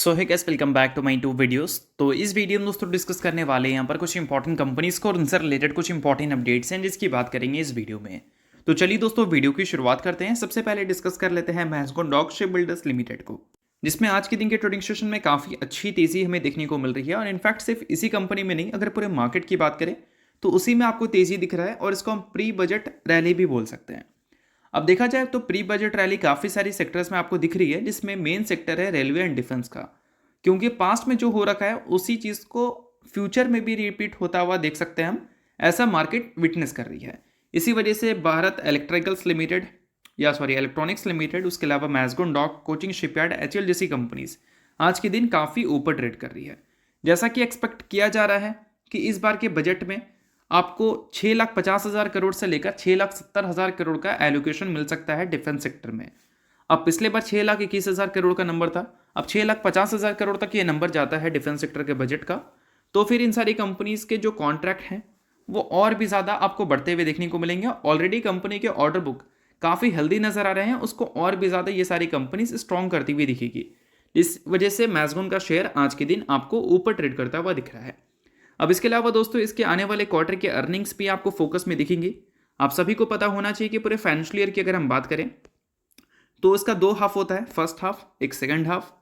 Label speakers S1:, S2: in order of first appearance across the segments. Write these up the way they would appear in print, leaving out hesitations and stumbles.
S1: So hi guys, welcome back to my to videos. तो इस video में दोस्तों डिस्कस करने वाले हैं यहाँ पर कुछ इंपॉर्टेंट कंपनीज को और उनसे रिलेटेड कुछ इंपॉर्टेंट अपडेट्स हैं जिसकी बात करेंगे इस वीडियो में। तो चलिए दोस्तों वीडियो की शुरुआत करते हैं। सबसे पहले डिस्कस कर लेते हैं Mazagon dock shipbuilders limited को, जिसमें आज के दिन के ट्रेडिंग सेशन में काफ़ी अच्छी तेज़ी हमें देखने को मिल रही है। और इनफैक्ट सिर्फ इसी कंपनी में नहीं, अगर पूरे मार्केट की बात करें तो उसी में आपको तेज़ी दिख रहा है और इसको हम प्री बजट रैली भी बोल सकते हैं। अब देखा जाए तो प्री बजट रैली काफ़ी सारी सेक्टर्स में आपको दिख रही है, जिसमें मेन सेक्टर है रेलवे एंड डिफेंस का, क्योंकि पास्ट में जो हो रखा है उसी चीज़ को फ्यूचर में भी रिपीट होता हुआ देख सकते हैं हम, ऐसा मार्केट विटनेस कर रही है। इसी वजह से Bharat electricals limited electronics limited, उसके अलावा मैस्गोन डॉक, कोचिंग शिपयार्ड, एचएल जैसी कंपनीज आज के दिन काफ़ी ऊपर ट्रेड कर रही है। जैसा कि एक्सपेक्ट किया जा रहा है कि इस बार के बजट में आपको 6,50,000 करोड़ से लेकर 6,70,000 करोड़ का एलोकेशन मिल सकता है डिफेंस सेक्टर में। अब पिछले बार 6,21,000 करोड़ का नंबर था, अब 6,50,000 करोड़ तक ये नंबर जाता है डिफेंस सेक्टर के बजट का। तो फिर इन सारी कंपनीज के जो कॉन्ट्रैक्ट हैं वो और भी ज़्यादा आपको बढ़ते हुए देखने को मिलेंगे। ऑलरेडी कंपनी के ऑर्डर बुक काफ़ी हेल्दी नज़र आ रहे हैं, उसको और भी ज़्यादा ये सारी कंपनीज स्ट्रॉन्ग करती हुई दिखेगी। इस वजह से मैस्गोन का शेयर आज के दिन आपको ऊपर ट्रेड करता हुआ दिख रहा है। अब इसके अलावा दोस्तों इसके आने वाले क्वार्टर के अर्निंग्स भी आपको फोकस में दिखेंगी। आप सभी को पता होना चाहिए कि पूरे फाइनेंशियल ईयर की अगर हम बात करें तो इसका 2 हाफ होता है, फर्स्ट हाफ एक सेकंड हाफ।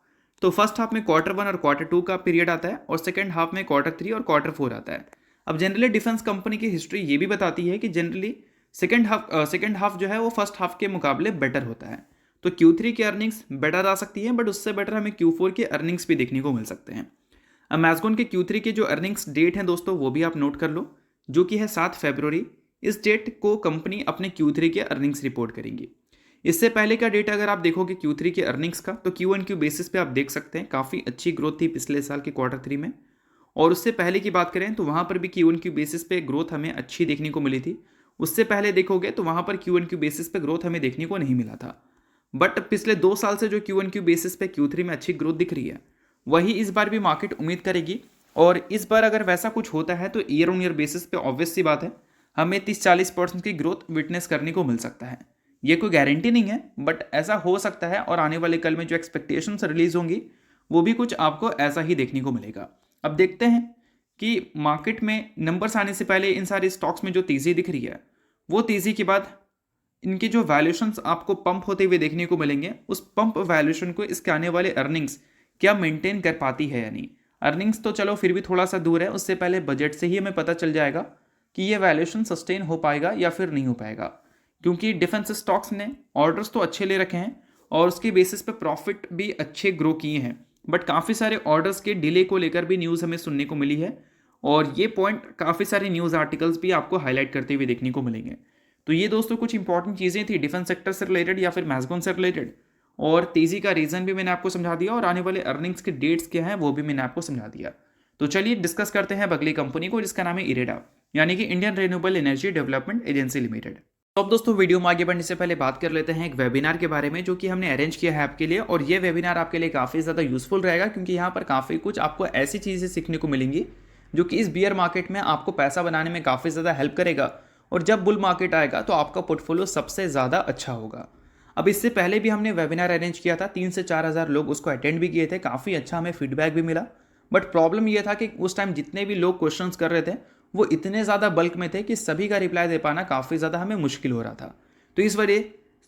S1: तो फर्स्ट हाफ में क्वार्टर 1 और क्वार्टर 2 का पीरियड आता है और सेकंड हाफ में क्वार्टर 3 और क्वार्टर 4 आता है। अब जनरली डिफेंस कंपनी की हिस्ट्री ये भी बताती है कि जनरली सेकंड हाफ जो है वो फर्स्ट हाफ के मुकाबले बेटर होता है। तो Q3 की अर्निंग्स बेटर आ सकती है, बट उससे बेटर हमें Q4 के अर्निंग्स भी देखने को मिल सकते हैं। अब मैस्गोन के Q3 के जो अर्निंग्स डेट हैं दोस्तों वो भी आप नोट कर लो, जो कि है 7 फरवरी। इस डेट को कंपनी अपने Q3 के अर्निंग्स रिपोर्ट करेंगी। इससे पहले का डेटा अगर आप देखोगे Q3 के अर्निंग्स का, तो Q1Q बेसिस पे आप देख सकते हैं काफ़ी अच्छी ग्रोथ थी पिछले साल के क्वार्टर 3 में। और उससे पहले की बात करें तो वहाँ पर भी Q1Q बेसिस पे ग्रोथ हमें अच्छी देखने को मिली थी। उससे पहले देखोगे तो वहाँ पर Q1Q बेसिस पे ग्रोथ हमें देखने को नहीं मिला था। बट पिछले 2 साल से जो Q1Q बेसिस पे Q3 में अच्छी ग्रोथ दिख रही है, वही इस बार भी मार्केट उम्मीद करेगी। और इस बार अगर वैसा कुछ होता है तो ईयर ऑन ईयर बेसिस पे ऑब्वियस सी बात है हमें 30-40% की ग्रोथ विटनेस करने को मिल सकता है। ये कोई गारंटी नहीं है, बट ऐसा हो सकता है। और आने वाले कल में जो एक्सपेक्टेशंस रिलीज होंगी वो भी कुछ आपको ऐसा ही देखने को मिलेगा। अब देखते हैं कि मार्केट में नंबर्स आने से पहले इन सारे स्टॉक्स में जो तेज़ी दिख रही है, वो तेज़ी के बाद इनके जो वैल्यूशंस आपको पंप होते हुए देखने को मिलेंगे, उस पंप वैल्यूशन को इसके आने वाले अर्निंग्स क्या मेंटेन कर पाती है या नहीं। अर्निंग्स तो चलो फिर भी थोड़ा सा दूर है, उससे पहले बजट से ही हमें पता चल जाएगा कि ये वैल्यूशन सस्टेन हो पाएगा या फिर नहीं हो पाएगा। क्योंकि डिफेंस स्टॉक्स ने ऑर्डर्स तो अच्छे ले रखे हैं और उसके बेसिस पे प्रॉफिट भी अच्छे ग्रो किए हैं, बट काफ़ी सारे ऑर्डर्स के डिले को लेकर भी न्यूज़ हमें सुनने को मिली है। और ये पॉइंट काफ़ी सारे न्यूज़ आर्टिकल्स भी आपको हाईलाइट करते हुए देखने को मिलेंगे। तो ये दोस्तों कुछ इंपॉर्टेंट चीज़ें थी डिफेंस सेक्टर से रिलेटेड या फिर मैस्गोन से रिलेटेड। और तेज़ी का रीज़न भी मैंने आपको समझा दिया और आने वाले अर्निंग्स के डेट्स क्या हैं वो भी मैंने आपको समझा दिया। तो चलिए डिस्कस करते हैं अगली कंपनी को, जिसका नाम है इरेडा, यानी कि Indian renewable energy development agency limited. तो अब दोस्तों वीडियो में आगे बढ़ने से पहले बात कर लेते हैं एक वेबिनार के बारे में, जो कि हमने अरेंज किया है आपके लिए। और ये वेबिनार आपके लिए काफ़ी ज़्यादा यूजफुल रहेगा, क्योंकि यहाँ पर काफ़ी कुछ आपको ऐसी चीज़ें सीखने को मिलेंगी जो कि इस बियर मार्केट में आपको पैसा बनाने में काफ़ी ज़्यादा हेल्प करेगा। और जब बुल मार्केट आएगा तो आपका पोर्टफोलियो सबसे ज़्यादा अच्छा होगा। अब इससे पहले भी हमने वेबिनार अरेंज किया था, 3 से 4 हज़ार लोग उसको अटेंड भी किए थे, काफ़ी अच्छा हमें फीडबैक भी मिला। बट प्रॉब्लम यह था कि उस टाइम जितने भी लोग क्वेश्चंस कर रहे थे वो इतने ज़्यादा बल्क में थे कि सभी का रिप्लाई दे पाना काफ़ी ज़्यादा हमें मुश्किल हो रहा था। तो इस वजह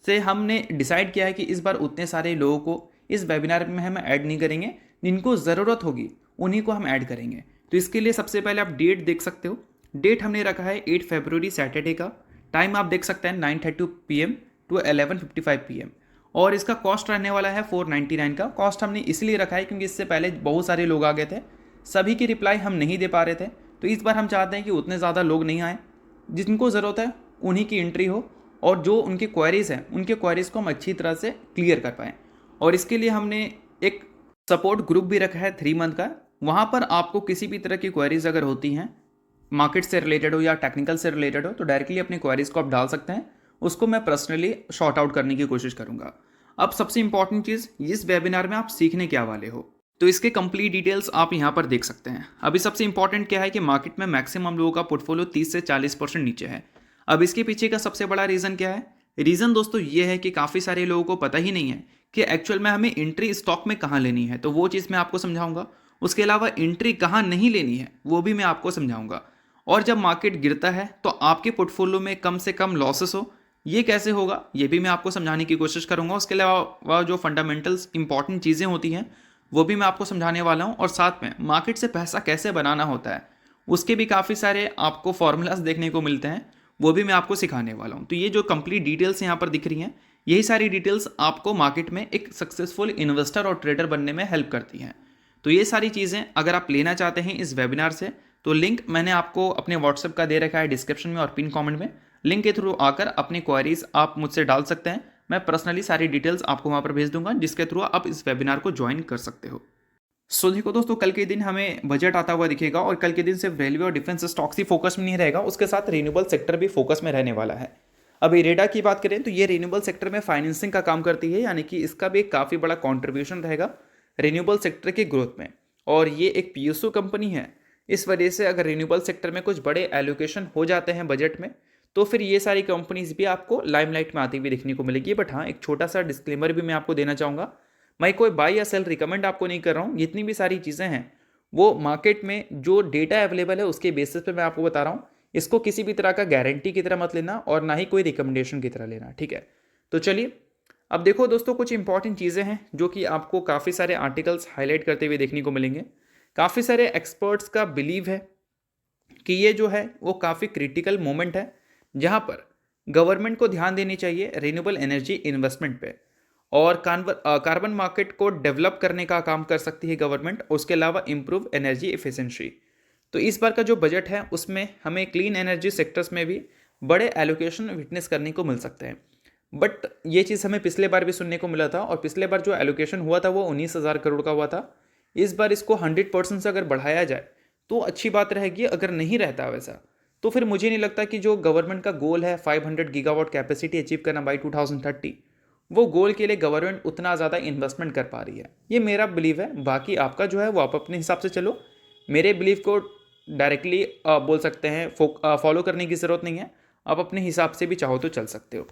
S1: से हमने डिसाइड किया है कि इस बार उतने सारे लोगों को इस वेबिनार में हम ऐड नहीं करेंगे, जिनको ज़रूरत होगी उन्हीं को हम ऐड करेंगे। तो इसके लिए सबसे पहले आप डेट देख सकते हो। डेट हमने रखा है 8 फरवरी सैटरडे का। टाइम आप देख सकते हैं 9:30 PM टू 11:55 PM। और इसका कॉस्ट रहने वाला है 499 का। कॉस्ट हमने इसलिए रखा है क्योंकि इससे पहले बहुत सारे लोग आ गए थे, सभी की रिप्लाई हम नहीं दे पा रहे थे। तो इस बार हम चाहते हैं कि उतने ज़्यादा लोग नहीं आए, जिनको ज़रूरत है उन्हीं की एंट्री हो और जो उनकी क्वेरीज़ हैं उनके क्वेरीज़ को हम अच्छी तरह से क्लियर कर पाएँ। और इसके लिए हमने एक सपोर्ट ग्रुप भी रखा है 3 मंथ का। वहाँ पर आपको किसी भी तरह की क्वेरीज़ अगर होती हैं, मार्केट से रिलेटेड हो या टेक्निकल से रिलेटेड हो, तो डायरेक्टली अपनी क्वेरीज़ को आप डाल सकते हैं। उसको मैं पर्सनली शॉर्ट आउट करने की कोशिश करूंगा। अब सबसे इंपॉर्टेंट चीज़, इस वेबिनार में आप सीखने क्या वाले हो, तो इसके कंप्लीट डिटेल्स आप यहाँ पर देख सकते हैं। अभी सबसे इंपॉर्टेंट क्या है कि मार्केट में मैक्सिमम लोगों का पोर्टफोलियो 30 से 40% नीचे है। अब इसके पीछे का सबसे बड़ा रीज़न क्या है? रीज़न दोस्तों ये है कि काफ़ी सारे लोगों को पता ही नहीं है कि एक्चुअल में हमें एंट्री स्टॉक में कहाँ लेनी है, तो वो चीज़ मैं आपको समझाऊंगा। उसके अलावा एंट्री कहाँ नहीं लेनी है वो भी मैं आपको समझाऊंगा। और जब मार्केट गिरता है तो आपके पोर्टफोलियो में कम से कम लॉसेस हो, ये कैसे होगा ये भी मैं आपको समझाने की कोशिश करूंगा। उसके अलावा जो फंडामेंटल्स इंपॉर्टेंट चीज़ें होती हैं वो भी मैं आपको समझाने वाला हूँ, और साथ में मार्केट से पैसा कैसे बनाना होता है उसके भी काफ़ी सारे आपको फॉर्मूलाज देखने को मिलते हैं, वो भी मैं आपको सिखाने वाला हूँ। तो ये जो कंप्लीट डिटेल्स यहाँ पर दिख रही हैं, यही सारी डिटेल्स आपको मार्केट में एक सक्सेसफुल इन्वेस्टर और ट्रेडर बनने में हेल्प करती हैं। तो ये सारी चीज़ें अगर आप लेना चाहते हैं इस वेबिनार से, तो लिंक मैंने आपको अपने व्हाट्सएप का दे रखा है डिस्क्रिप्शन में और पिन कमेंट में। लिंक के थ्रू आकर अपनी क्वारीज आप मुझसे डाल सकते हैं, मैं पर्सनली सारी डिटेल्स आपको वहाँ पर भेज दूंगा, जिसके थ्रू आप इस वेबिनार को ज्वाइन कर सकते हो। देखो दोस्तों, कल के दिन हमें बजट आता हुआ दिखेगा, और कल के दिन सिर्फ रेलवे और डिफेंस स्टॉक्स ही फोकस में नहीं रहेगा, उसके साथ रिन्यूएबल सेक्टर भी फोकस में रहने वाला है। अब इरेडा की बात करें तो ये रिन्यूएबल सेक्टर में फाइनेंसिंग का काम करती है, यानी कि इसका भी एक काफ़ी बड़ा कॉन्ट्रीब्यूशन रहेगा रिन्यूएबल सेक्टर की ग्रोथ में। और ये एक पीएसयू कंपनी है, इस वजह से अगर रिन्यूएबल सेक्टर में कुछ बड़े एलोकेशन हो जाते हैं बजट में, तो फिर ये सारी कंपनीज भी आपको लाइमलाइट में आती हुई देखने को मिलेगी। बट हाँ, एक छोटा सा डिस्क्लेमर भी मैं आपको देना चाहूँगा, मैं कोई बाई या सेल रिकमेंड आपको नहीं कर रहा हूँ। जितनी भी सारी चीज़ें हैं वो मार्केट में जो डेटा अवेलेबल है उसके बेसिस पे मैं आपको बता रहा हूँ। इसको किसी भी तरह का गारंटी की तरह मत लेना, और ना ही कोई रिकमेंडेशन की तरह लेना, ठीक है। तो चलिए अब देखो दोस्तों, कुछ इंपॉर्टेंट चीज़ें हैं जो कि आपको काफ़ी सारे आर्टिकल्स हाईलाइट करते हुए देखने को मिलेंगे। काफ़ी सारे एक्सपर्ट्स का बिलीव है कि ये जो है वो काफ़ी क्रिटिकल मोमेंट है, जहाँ पर गवर्नमेंट को ध्यान देनी चाहिए रिन्यूएबल एनर्जी इन्वेस्टमेंट पे, और कार्बन मार्केट को डेवलप करने का काम कर सकती है गवर्नमेंट, उसके अलावा इम्प्रूव एनर्जी एफिशिएंसी। तो इस बार का जो बजट है उसमें हमें क्लीन एनर्जी सेक्टर्स में भी बड़े एलोकेशन विटनेस करने को मिल सकते हैं। बट ये चीज़ हमें पिछले बार भी सुनने को मिला था, और पिछले बार जो एलोकेशन हुआ था वो 19,000 करोड़ का हुआ था। इस बार इसको 100% से अगर बढ़ाया जाए तो अच्छी बात रहेगी। अगर नहीं रहता वैसा, तो फिर मुझे नहीं लगता कि जो गवर्नमेंट का गोल है 500 गीगावाट कैपेसिटी अचीव करना बाई 2030, वो गोल के लिए गवर्नमेंट उतना ज़्यादा इन्वेस्टमेंट कर पा रही है। ये मेरा बिलीव है, बाकी आपका जो है वो आप अपने हिसाब से चलो। मेरे बिलीव को डायरेक्टली बोल सकते हैं फॉलो करने की ज़रूरत नहीं है, आप अपने हिसाब से भी चाहो तो चल सकते हो।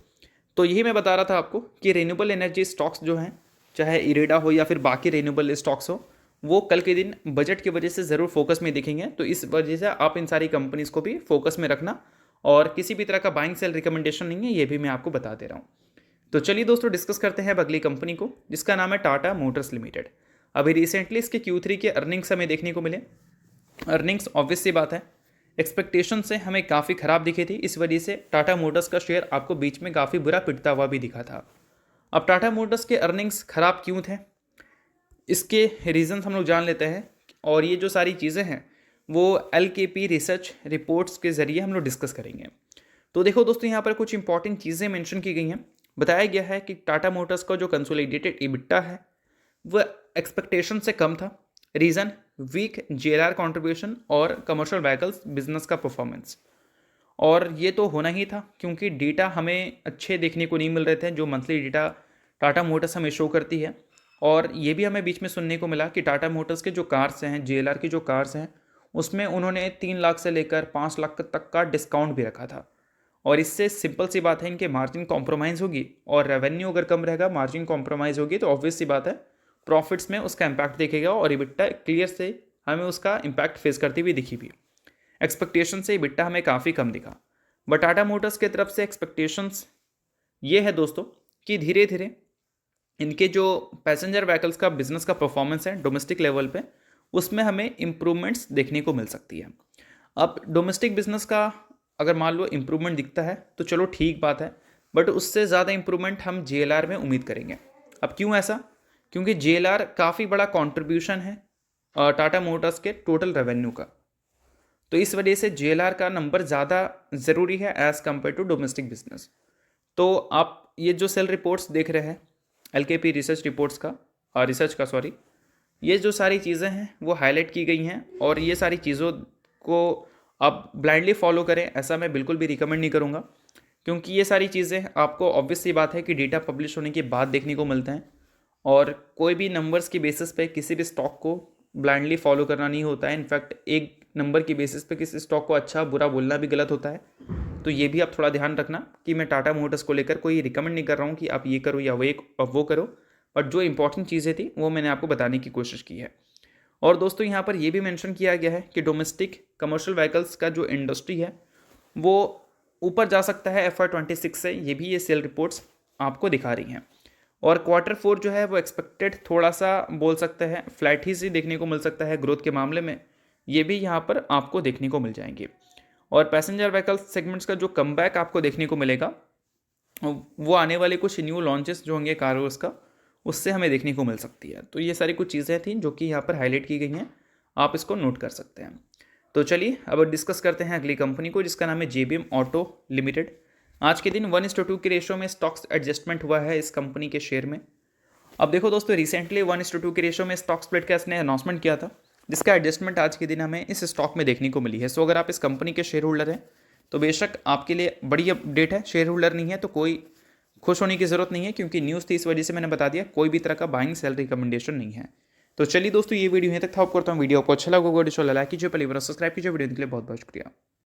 S1: तो यही मैं बता रहा था आपको कि रिन्यूएबल एनर्जी स्टॉक्स जो हैं, चाहे इरेडा हो या फिर बाकी रिन्यूएबल स्टॉक्स हो, वो कल के दिन बजट की वजह से ज़रूर फोकस में दिखेंगे। तो इस वजह से आप इन सारी कंपनीज़ को भी फोकस में रखना, और किसी भी तरह का बाइंग सेल रिकमेंडेशन नहीं है, ये भी मैं आपको बता दे रहा हूँ। तो चलिए दोस्तों, डिस्कस करते हैं अब अगली कंपनी को, जिसका नाम है टाटा मोटर्स लिमिटेड। अभी रिसेंटली इसके Q3 के अर्निंग्स हमें देखने को मिले। अर्निंग्स ऑब्वियस सी बात है एक्सपेक्टेशन से हमें काफ़ी ख़राब दिखी थी, इस वजह से टाटा मोटर्स का शेयर आपको बीच में काफ़ी बुरा पिटता हुआ भी दिखा था। अब टाटा मोटर्स के अर्निंग्स ख़राब क्यों थे, इसके रीज़न्स हम लोग जान लेते हैं, और ये जो सारी चीज़ें हैं वो LKP रिसर्च रिपोर्ट्स के ज़रिए हम लोग डिस्कस करेंगे। तो देखो दोस्तों, यहाँ पर कुछ इंपॉर्टेंट चीज़ें मेंशन की गई हैं। बताया गया है कि टाटा मोटर्स का जो कंसोलिडेटेड EBITDA है वह एक्सपेक्टेशन से कम था। रीज़न वीक JLR कंट्रीब्यूशन और कमर्शियल व्हीकल्स बिजनेस का परफॉर्मेंस। और ये तो होना ही था, क्योंकि डेटा हमें अच्छे देखने को नहीं मिल रहे थे जो मंथली डेटा टाटा मोटर्स हमें शो करती है। और ये भी हमें बीच में सुनने को मिला कि टाटा मोटर्स के जो कार्स हैं, JLR की जो कार्स हैं, उसमें उन्होंने 3 लाख से लेकर 5 लाख तक का डिस्काउंट भी रखा था। और इससे सिंपल सी बात है, इनके मार्जिन कॉम्प्रोमाइज़ होगी, और रेवेन्यू अगर कम रहेगा, मार्जिन कॉम्प्रोमाइज़ होगी, तो ऑब्वियस सी बात है प्रॉफिट्स में उसका इम्पैक्ट दिखेगा, और EBITDA क्लियर से हमें उसका इम्पैक्ट फेस करती हुई दिखी भी। एक्सपेक्टेशन से EBITDA हमें काफ़ी कम दिखा। बट टाटा मोटर्स की तरफ से एक्सपेक्टेशंस ये है दोस्तों कि धीरे धीरे इनके जो पैसेंजर व्हीकल्स का बिजनेस का परफॉर्मेंस है डोमेस्टिक लेवल पे, उसमें हमें इम्प्रूवमेंट्स देखने को मिल सकती है। अब डोमेस्टिक बिजनेस का अगर मान लो इम्प्रूवमेंट दिखता है तो चलो ठीक बात है, बट उससे ज़्यादा इम्प्रूवमेंट हम JLR में उम्मीद करेंगे। अब क्यों ऐसा, क्योंकि JLR काफ़ी बड़ा कंट्रीब्यूशन है टाटा मोटर्स के टोटल रेवेन्यू का। तो इस वजह से JLR का नंबर ज़्यादा ज़रूरी है as compared to domestic business. तो आप ये जो सेल रिपोर्ट्स देख रहे हैं LKP रिसर्च रिपोर्ट्स का रिसर्च का सॉरी, ये जो सारी चीज़ें हैं वो हाईलाइट की गई हैं, और ये सारी चीज़ों को आप ब्लाइंडली फॉलो करें ऐसा मैं बिल्कुल भी रिकमेंड नहीं करूँगा, क्योंकि ये सारी चीज़ें आपको ऑब्वियस सी बात है कि डेटा पब्लिश होने के बाद देखने को मिलते हैं, और कोई भी नंबर्स की बेसिस पे किसी भी स्टॉक को ब्लाइंडली फॉलो करना नहीं होता है। इनफैक्ट एक नंबर की बेसिस पे किसी स्टॉक को अच्छा बुरा बोलना भी गलत होता है, तो ये भी आप थोड़ा ध्यान रखना कि मैं टाटा मोटर्स को लेकर कोई रिकमेंड नहीं कर रहा हूँ कि आप ये करो या वो करो, बट जो इंपॉर्टेंट चीज़ें थी वो मैंने आपको बताने की कोशिश की है। और दोस्तों यहाँ पर ये भी मेंशन किया गया है कि डोमेस्टिक कमर्शियल व्हीकल्स का जो इंडस्ट्री है वो ऊपर जा सकता है FY26 से, ये भी ये सेल रिपोर्ट्स आपको दिखा रही हैं। और Q4 जो है वो एक्सपेक्टेड थोड़ा सा बोल सकते हैं फ्लैट ही से देखने को मिल सकता है ग्रोथ के मामले में, ये भी यहाँ पर आपको देखने को मिल जाएंगे। और पैसेंजर व्हीकल सेगमेंट्स का जो कमबैक आपको देखने को मिलेगा वो आने वाले कुछ न्यू लॉन्चेस जो होंगे कार्गोस का, उससे हमें देखने को मिल सकती है। तो ये सारी कुछ चीज़ें थी जो कि यहाँ पर हाईलाइट की गई हैं, आप इसको नोट कर सकते हैं। तो चलिए अब डिस्कस करते हैं अगली कंपनी को, जिसका नाम है JBM ऑटो लिमिटेड। आज के दिन 1:2 के रेशो में स्टॉक्स एडजस्टमेंट हुआ है इस कंपनी के शेयर में। अब देखो दोस्तों, रिसेंटली 1:2 के रेशो में स्टॉक स्प्लिट का इसने अनाउंसमेंट किया था, जिसका एडजस्टमेंट आज के दिन हमें इस स्टॉक में देखने को मिली है। सो अगर आप इस कंपनी के शेयर होल्डर हैं तो बेशक आपके लिए बड़ी अपडेट है। शेयर होल्डर नहीं है तो कोई खुश होने की ज़रूरत नहीं है, क्योंकि न्यूज़ थी इस वजह से मैंने बता दिया, कोई भी तरह का बाइंग सेल रिकमेंडेशन नहीं है। तो चलिए दोस्तों, ये वीडियो यहीं तक था। होप करता हूँ वीडियो आपको अच्छा लगा होगा। लाइक कीजिए, पहले बार सब्सक्राइब कीजिए। वीडियो के लिए बहुत बहुत शुक्रिया।